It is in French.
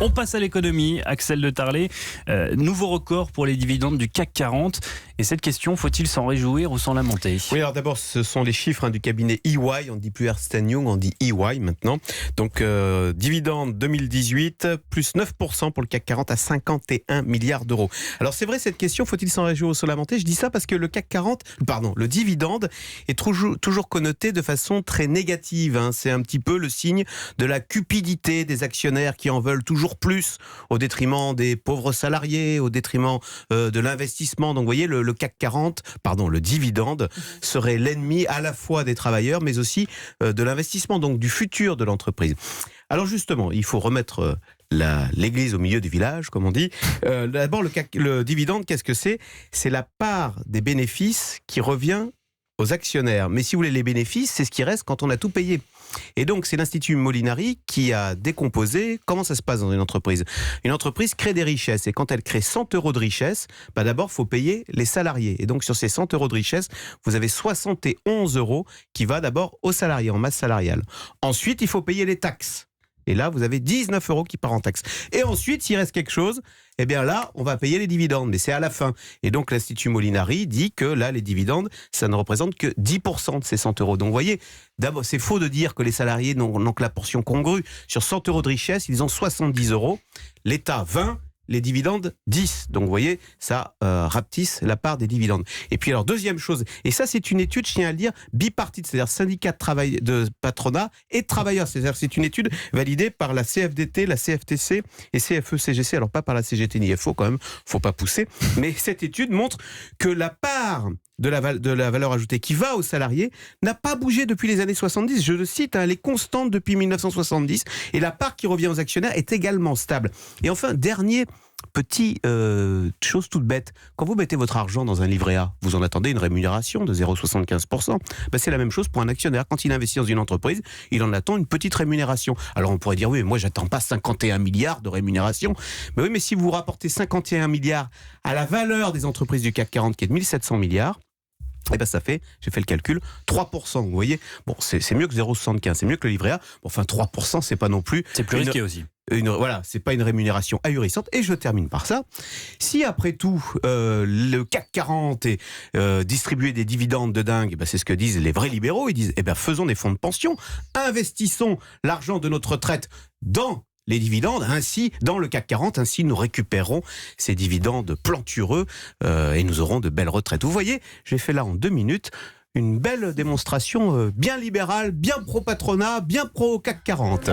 On passe à l'économie. Axel de Tarlet, nouveau record pour les dividendes du CAC 40. Et cette question, faut-il s'en réjouir ou s'en lamenter? Oui, alors d'abord, ce sont les chiffres du cabinet EY. On ne dit plus Ernst & Young, on dit EY maintenant. Donc, dividende 2018, plus 9% pour le CAC 40 à 51 milliards d'euros. Alors, c'est vrai, cette question, faut-il s'en réjouir ou s'en lamenter? Je dis ça parce que le dividende est toujours connoté de façon très négative. C'est un petit peu le signe de la cupidité des actionnaires qui en veulent toujours plus au détriment des pauvres salariés, au détriment de l'investissement. Donc, vous voyez, le CAC 40, le dividende, serait l'ennemi à la fois des travailleurs, mais aussi de l'investissement, donc du futur de l'entreprise. Alors justement, il faut remettre l'église au milieu du village, comme on dit. D'abord, le dividende, qu'est-ce que c'est? C'est la part des bénéfices qui revient aux actionnaires. Mais si vous voulez, les bénéfices, c'est ce qui reste quand on a tout payé. Et donc, c'est l'Institut Molinari qui a décomposé comment ça se passe dans une entreprise. Une entreprise crée des richesses. Et quand elle crée 100 euros de richesse, d'abord, il faut payer les salariés. Et donc, sur ces 100 euros de richesse, vous avez 71 euros qui va d'abord aux salariés, en masse salariale. Ensuite, il faut payer les taxes. Et là, vous avez 19 euros qui part en taxes. Et ensuite, s'il reste quelque chose, eh bien là, on va payer les dividendes. Mais c'est à la fin. Et donc, l'Institut Molinari dit que là, les dividendes, ça ne représente que 10% de ces 100 euros. Donc, vous voyez, d'abord, c'est faux de dire que les salariés n'ont que la portion congrue. Sur 100 euros de richesse, ils ont 70 euros. L'État, 20. Les dividendes, 10. Donc, vous voyez, ça rapetisse la part des dividendes. Et puis, alors, deuxième chose, et ça, c'est une étude, je tiens à le dire, bipartite, c'est-à-dire syndicat de travail, de patronat et de travailleurs. C'est-à-dire c'est une étude validée par la CFDT, la CFTC et CFE-CGC. Alors, pas par la CGT ni FO, quand même, faut pas pousser. Mais cette étude montre que la part de la valeur ajoutée qui va aux salariés n'a pas bougé depuis les années 70. Je le cite, elle est constante depuis 1970. Et la part qui revient aux actionnaires est également stable. Et enfin, dernier petit chose toute bête. Quand vous mettez votre argent dans un livret A, vous en attendez une rémunération de 0,75%. C'est la même chose pour un actionnaire. Quand il investit dans une entreprise, il en attend une petite rémunération. Alors on pourrait dire, oui, mais moi j'attends pas 51 milliards de rémunération. Mais oui, mais si vous rapportez 51 milliards à la valeur des entreprises du CAC 40 qui est de 1700 milliards, ça fait, j'ai fait le calcul, 3%. Vous voyez, bon, c'est mieux que 0,75, c'est mieux que le livret A. Bon, enfin, 3%, c'est pas non plus. C'est plus risqué aussi. Voilà, c'est pas une rémunération ahurissante. Et je termine par ça. Si après tout, le CAC 40 est distribué des dividendes de dingue, c'est ce que disent les vrais libéraux. Ils disent, faisons des fonds de pension, investissons l'argent de notre retraite dans les dividendes, ainsi, dans le CAC 40, ainsi nous récupérons ces dividendes plantureux et nous aurons de belles retraites. Vous voyez, j'ai fait là en 2 minutes une belle démonstration bien libérale, bien pro-patronat, bien pro-CAC 40.